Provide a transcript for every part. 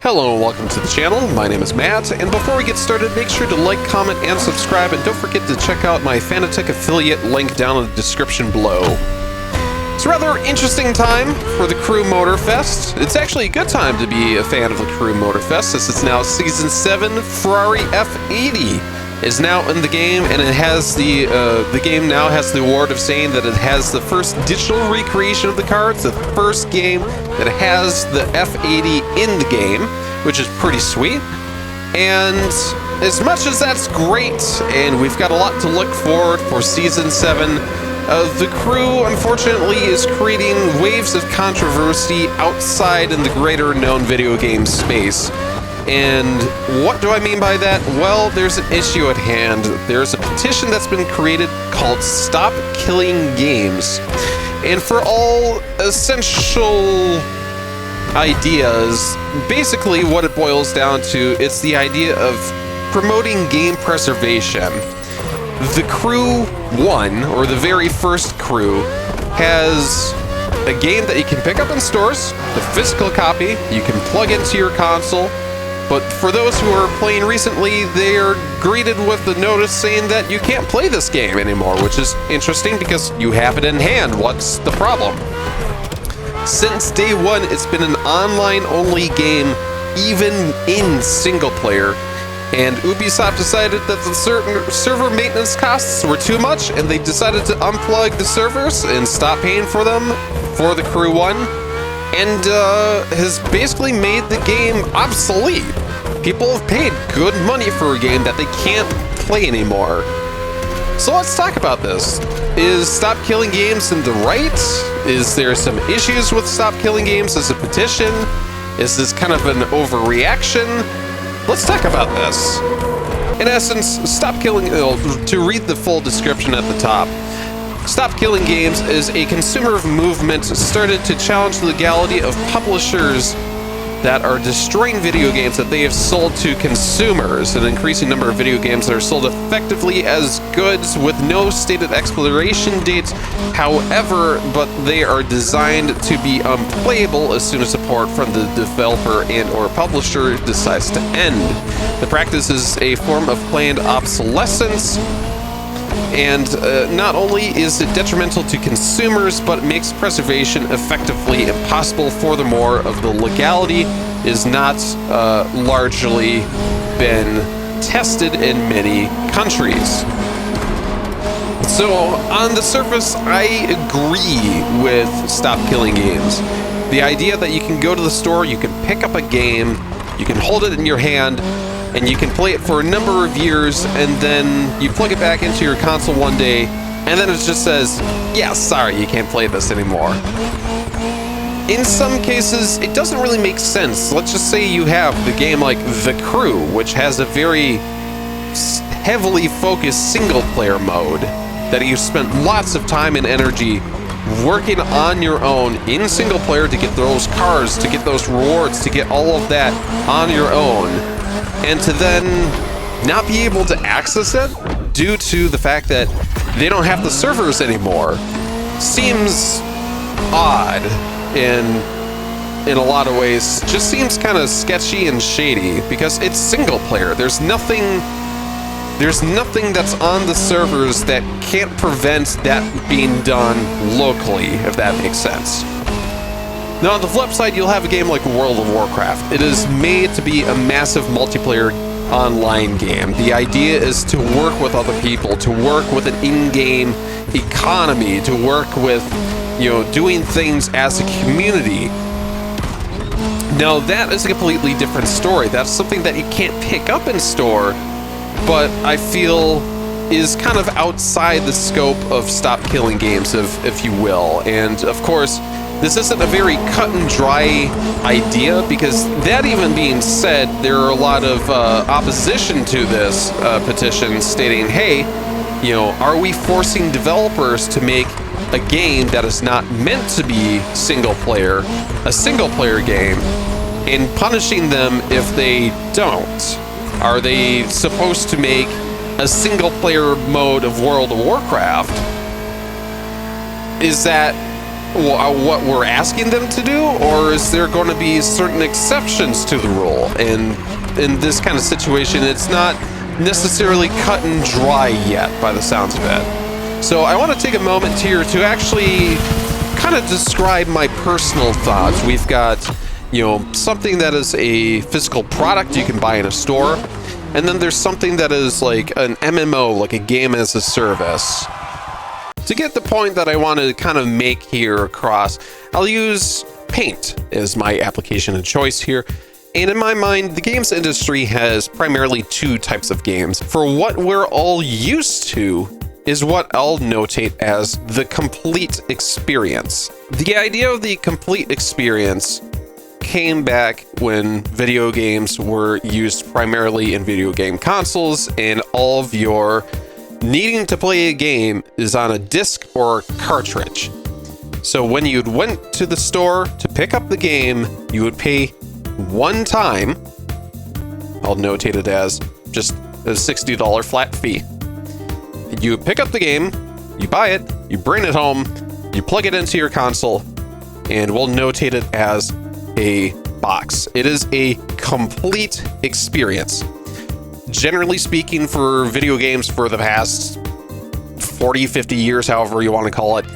Hello and welcome to the channel. My name is Matt, and before we get started, make sure to like, comment, and subscribe, and don't forget to check out my Fanatec affiliate link down in the description below. It's a rather interesting time for the Crew Motorfest. It's actually a good time to be a fan of the Crew Motorfest, since it's now Season 7. Ferrari F80 is now in the game, and it has the game now has the award of saying that it has the first digital recreation of the car. It's the first game that has the F80 in the game, which is pretty sweet. And as much as that's great, and we've got a lot to look forward for Season 7, the Crew, unfortunately, is creating waves of controversy outside in the greater known video game space. And what do I mean by that? Well, there's an issue at hand. There's a petition that's been created called Stop Killing Games. And for all essential ideas, basically what it boils down to, it's the idea of promoting game preservation. The Crew 1, or the very first Crew, has a game that you can pick up in stores, the physical copy, you can plug into your console. But for those who are playing recently, they are greeted with the notice saying that you can't play this game anymore, which is interesting because you have it in hand. What's the problem? Since day one, it's been an online-only game, even in single-player, and Ubisoft decided that the certain server maintenance costs were too much, and they decided to unplug the servers and stop paying for them for the Crew 1. And has basically made the game obsolete. People have paid good money for a game that they can't play anymore. So let's talk about this. Is Stop Killing Games in the right? Is there some issues with Stop Killing Games as a petition? Is this kind of an overreaction? Let's talk about this. In essence, Stop Killing... to read the full description at the top, Stop Killing Games is a consumer movement started to challenge the legality of publishers that are destroying video games that they have sold to consumers. An increasing number of video games that are sold effectively as goods with no stated expiration dates, however, but they are designed to be unplayable as soon as support from the developer and or publisher decides to end. The practice is a form of planned obsolescence, and not only is it detrimental to consumers, but it makes preservation effectively impossible. Furthermore, of the legality is not largely been tested in many countries. So, on the surface, I agree with Stop Killing Games. The idea that you can go to the store, you can pick up a game, you can hold it in your hand, and you can play it for a number of years, and then you plug it back into your console one day, and then it just says, yeah, sorry, you can't play this anymore. In some cases, it doesn't really make sense. Let's just say you have the game like The Crew, which has a very heavily focused single-player mode that you've spent lots of time and energy working on your own in single-player to get those cars, to get those rewards, to get all of that on your own. And to then not be able to access it due to the fact that they don't have the servers anymore seems odd in a lot of ways. Just seems kind of sketchy and shady because it's single player. There's nothing that's on the servers that can't prevent that being done locally, if that makes sense. Now, on the flip side, you'll have a game like World of Warcraft. It is made to be a massive multiplayer online game. The idea is to work with other people, to work with an in-game economy, to work with, doing things as a community. Now, that is a completely different story. That's something that you can't pick up in store, but I feel is kind of outside the scope of Stop Killing Games, if you will. And, of course, this isn't a very cut and dry idea, because that even being said, there are a lot of opposition to this petition stating, hey, are we forcing developers to make a game that is not meant to be single-player, a single-player game, and punishing them if they don't? Are they supposed to make a single-player mode of World of Warcraft? Is that what we're asking them to do, or is there going to be certain exceptions to the rule? And in this kind of situation, it's not necessarily cut and dry yet by the sounds of it. So I want to take a moment here to actually kind of describe my personal thoughts. We've got, something that is a physical product you can buy in a store, and then there's something that is like an MMO, like a game as a service. To get the point that I want to kind of make here across, I'll use Paint as my application of choice here. And in my mind, the games industry has primarily two types of games. For what we're all used to is what I'll notate as the complete experience. The idea of the complete experience came back when video games were used primarily in video game consoles, and all of your needing to play a game is on a disc or cartridge. So when you went to the store to pick up the game, you would pay one time. I'll notate it as just a $60 flat fee. You pick up the game, you buy it, you bring it home, you plug it into your console, and we'll notate it as a box. It is a complete experience. Generally speaking, for video games for the past 40, 50 years, however you want to call it,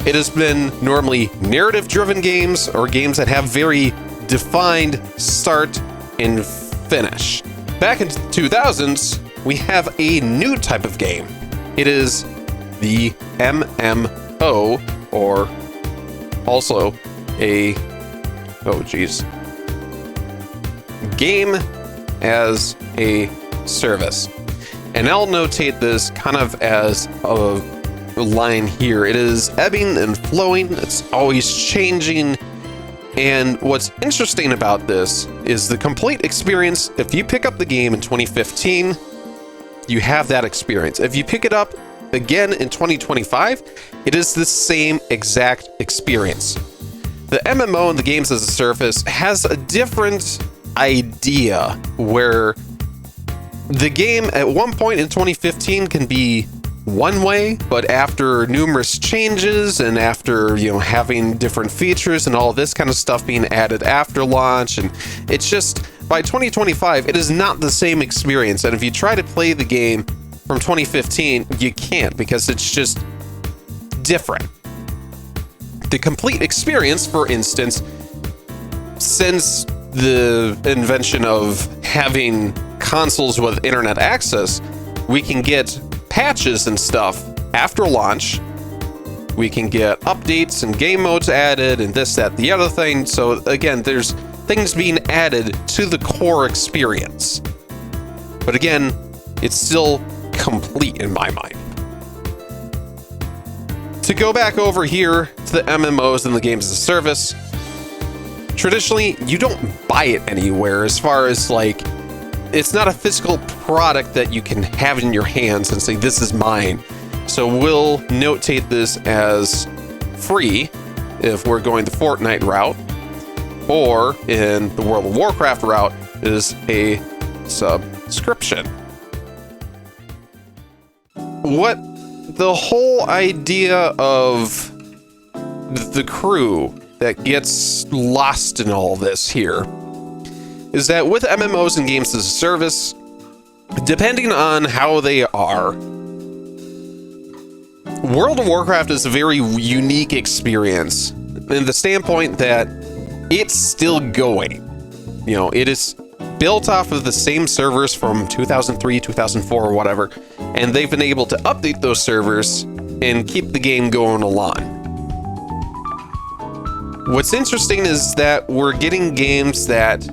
it has been normally narrative-driven games or games that have very defined start and finish. Back in the 2000s, we have a new type of game. It is the MMO, or also a, game as a service. And I'll notate this kind of as a line here. It is ebbing and flowing. It's always changing. And what's interesting about this is the complete experience. If you pick up the game in 2015, you have that experience. If you pick it up again in 2025, it is the same exact experience. The MMO and the games as a service has a different idea where the game at one point in 2015 can be one way, but after numerous changes and after, having different features and all this kind of stuff being added after launch, and it's just, by 2025, it is not the same experience. And if you try to play the game from 2015, you can't, because it's just different. The complete experience, for instance, since the invention of having consoles with internet access, we can get patches and stuff after launch. We can get updates and game modes added and this, that, the other thing. So again, there's things being added to the core experience. But again, it's still complete in my mind. To go back over here to the MMOs and the games as a service, traditionally, you don't buy it anywhere, as far as it's not a physical product that you can have in your hands and say, this is mine. So we'll notate this as free if we're going the Fortnite route, or in the World of Warcraft route is a subscription. What the whole idea of the crew that gets lost in all this here is that with MMOs and games as a service, depending on how they are, World of Warcraft is a very unique experience in the standpoint that it's still going. It is built off of the same servers from 2003, 2004, or whatever, and they've been able to update those servers and keep the game going along. What's interesting is that we're getting games that,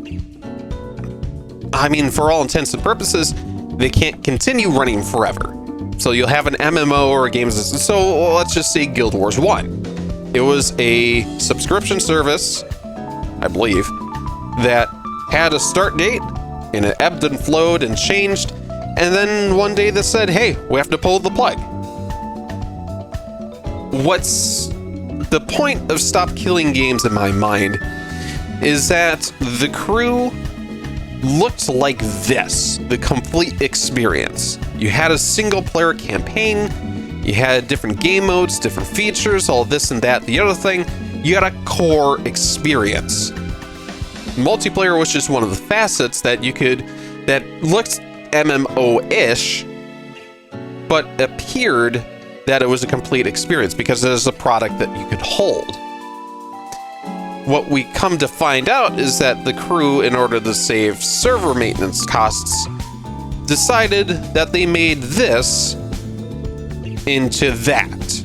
for all intents and purposes, they can't continue running forever. So you'll have an MMO or a game. So let's just say Guild Wars 1. It was a subscription service, I believe, that had a start date, and it ebbed and flowed and changed. And then one day they said, hey, we have to pull the plug. What's the point of Stop Killing Games in my mind is that the crew looked like this, the complete experience. You had a single player campaign, You had different game modes, different features, all this and that. The other thing, you got a core experience. Multiplayer was just one of the facets that you could, that looked MMO-ish, but appeared that it was a complete experience because it is a product that you could hold. What we come to find out is that the crew, in order to save server maintenance costs, decided that they made this into that,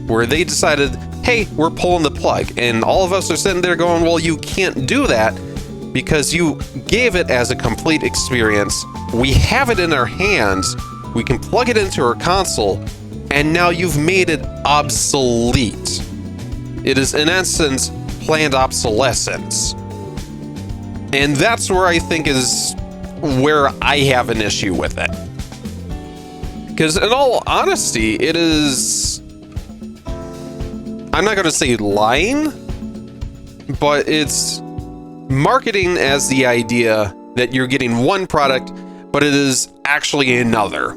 where they decided, hey, we're pulling the plug. And all of us are sitting there going, well, you can't do that because you gave it as a complete experience. We have it in our hands. We can plug it into our console, and now you've made it obsolete. It is, in essence, planned obsolescence. And that's where I think is where I have an issue with it. Because in all honesty, it is, I'm not going to say lying, but it's marketing as the idea that you're getting one product, but it is actually another.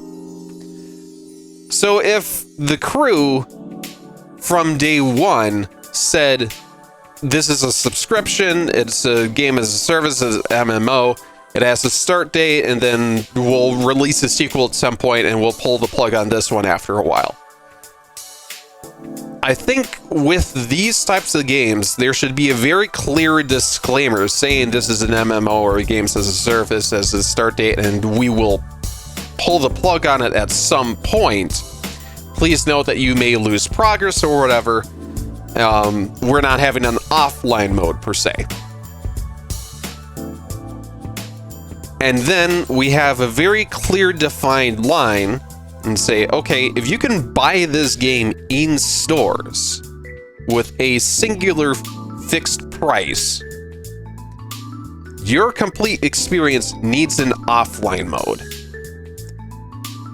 So if the crew from day one said, this is a subscription, it's a game as a service, it's an MMO, it has a start date, and then we'll release a sequel at some point, and we'll pull the plug on this one after a while. I think with these types of games, there should be a very clear disclaimer saying this is an MMO or a games as a service, as a start date, and we will pull the plug on it at some point. Please note that you may lose progress or whatever. We're not having an offline mode per se. And then we have a very clear defined line and say, okay, if you can buy this game in stores with a singular fixed price, your complete experience needs an offline mode.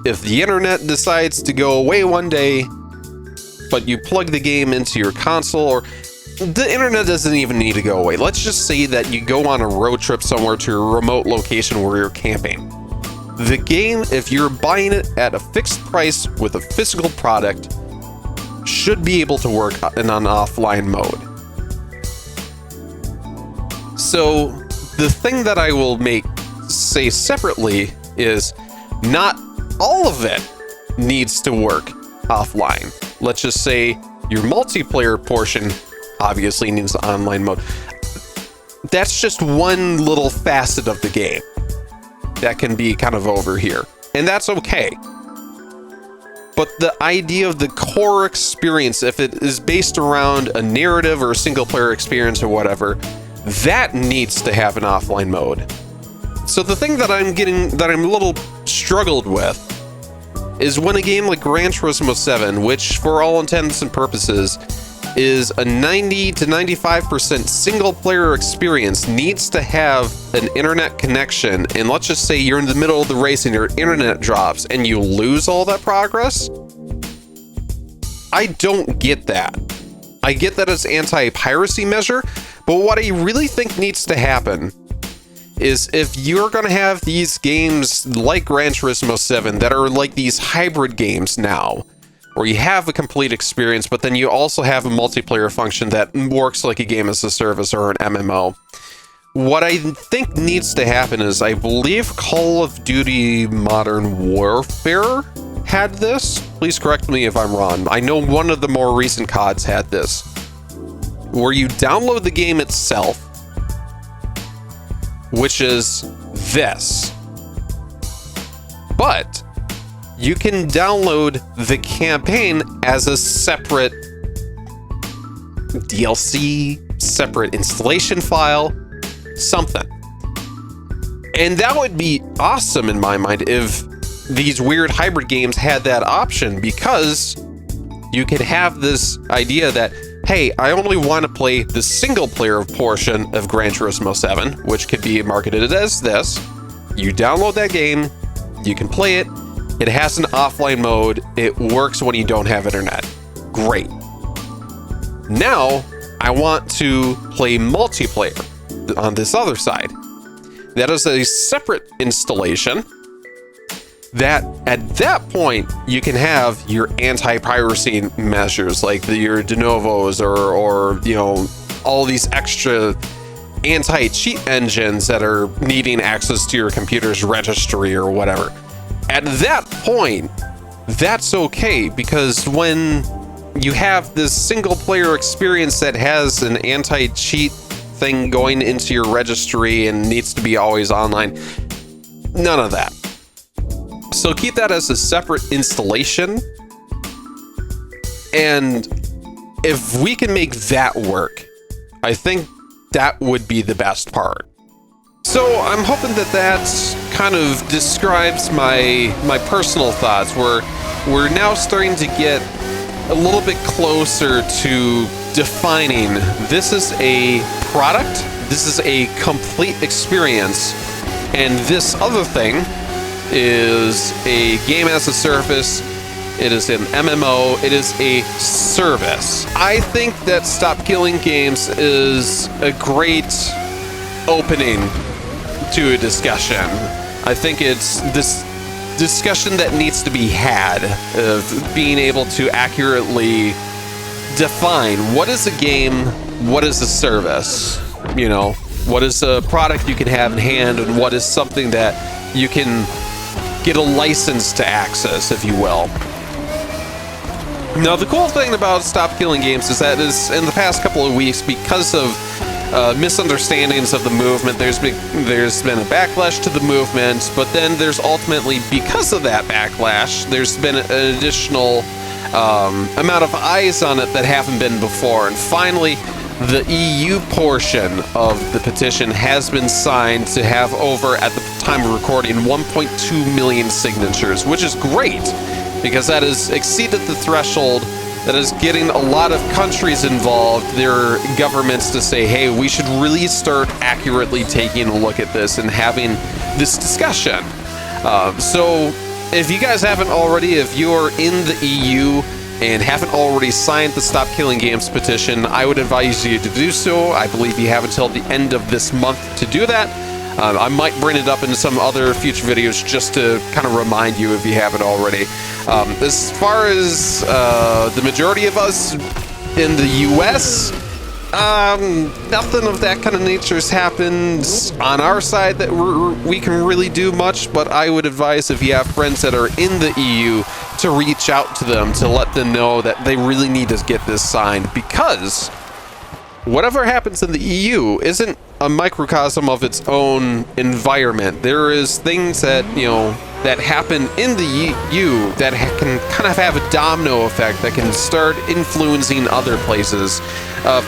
If the internet decides to go away one day, but you plug the game into your console, or the internet doesn't even need to go away. Let's just say that you go on a road trip somewhere to a remote location where you're camping. The game, if you're buying it at a fixed price with a physical product, should be able to work in an offline mode. So the thing that I will say separately is not all of it needs to work offline. Let's just say your multiplayer portion obviously needs online mode. That's just one little facet of the game that can be kind of over here, and that's okay. But the idea of the core experience, if it is based around a narrative or a single player experience or whatever, that needs to have an offline mode. So the thing that I'm a little struggled with is when a game like Gran Turismo 7, which for all intents and purposes is a 90 to 95% single player experience, needs to have an internet connection, and let's just say you're in the middle of the race and your internet drops and you lose all that progress. I don't get that. I get that it's anti-piracy measure, but what I really think needs to happen is if you're going to have these games like Gran Turismo 7 that are like these hybrid games now, where you have a complete experience, but then you also have a multiplayer function that works like a game as a service or an MMO. What I think needs to happen is, I believe Call of Duty Modern Warfare had this. Please correct me if I'm wrong. I know one of the more recent CODs had this, where you download the game itself, which is this. But you can download the campaign as a separate DLC, separate installation file, something. And that would be awesome in my mind if these weird hybrid games had that option, because you could have this idea that, hey, I only want to play the single player portion of Gran Turismo 7, which could be marketed as this. You download that game, you can play it. It has an offline mode. It works when you don't have internet. Great. Now, I want to play multiplayer on this other side. That is a separate installation that at that point you can have your anti-piracy measures, like your de novos or you know, all these extra anti-cheat engines that are needing access to your computer's registry or whatever. At that point, that's okay, because when you have this single player experience that has an anti-cheat thing going into your registry and needs to be always online, none of that. So keep that as a separate installation. And if we can make that work, I think that would be the best part. So I'm hoping that that kind of describes my personal thoughts. We're now starting to get a little bit closer to defining this is a product, this is a complete experience, and this other thing is a game as a service, it is an MMO, it is a service. I think that Stop Killing Games is a great opening to a discussion. I think it's this discussion that needs to be had of being able to accurately define what is a game, what is a service, you know, what is a product you can have in hand, and what is something that you can get a license to access, if you will. Now, the cool thing about Stop Killing Games is that in the past couple of weeks, because of misunderstandings of the movement, there's been a backlash to the movement, but then there's ultimately, because of that backlash, there's been an additional amount of eyes on it that haven't been before, and finally the EU portion of the petition has been signed to have over, at the time of recording, 1.2 million signatures, which is great, because that has exceeded the threshold that is getting a lot of countries involved, their governments, to say, hey, we should really start accurately taking a look at this and having this discussion. So if you guys haven't already, if you're in the EU and haven't already signed the Stop Killing Games petition, I would advise you to do so. I believe you have until the end of this month to do that. I might bring it up in some other future videos just to kind of remind you if you haven't already. As far as the majority of us in the US, nothing of that kind of nature has happened on our side that we can really do much, but I would advise, if you have friends that are in the EU, to reach out to them to let them know that they really need to get this signed, because whatever happens in the EU isn't a microcosm of its own environment. There is things that, you know, that happen in the EU that can kind of have a domino effect that can start influencing other places.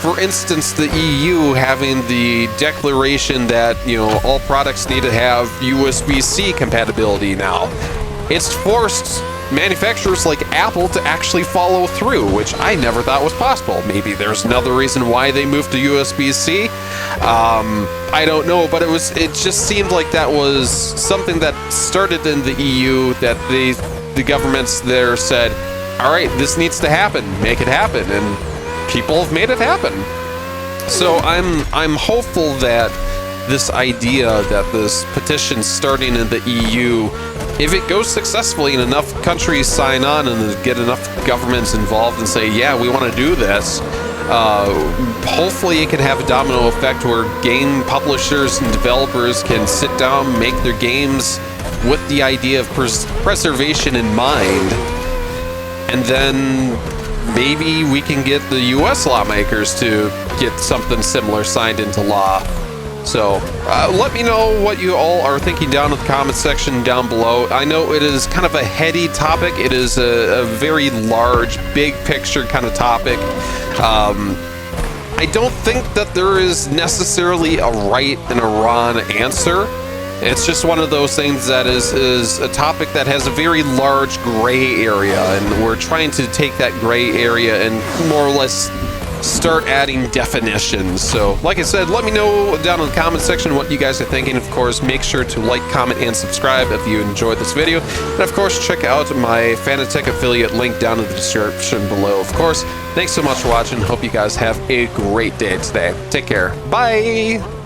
For instance, the EU having the declaration that, you know, all products need to have USB-C compatibility now. It's forced manufacturers like Apple to actually follow through, which I never thought was possible. Maybe there's another reason why they moved to USB-C. I don't know, but it just seemed like that was something that started in the EU, that the governments there said, all right, this needs to happen, make it happen, and people have made it happen. So I'm hopeful that this idea that this petition starting in the EU, if it goes successfully and enough countries sign on and get enough governments involved and say, yeah, we want to do this, hopefully it can have a domino effect where game publishers and developers can sit down, make their games with the idea of preservation in mind, and then maybe we can get the US lawmakers to get something similar signed into law. So let me know what you all are thinking down in the comment section down below. I know it is kind of a heady topic. It is a very large, big picture kind of topic. I don't think that there is necessarily a right and a wrong answer. It's just one of those things that is a topic that has a very large gray area, and we're trying to take that gray area and more or less start adding definitions. So like I said, let me know down in the comment section what you guys are thinking. Of course, make sure to like, comment, and subscribe if you enjoyed this video, and of course check out my Fanatec affiliate link down in the description below. Of course, thanks so much for watching. Hope you guys have a great day today. Take care. Bye.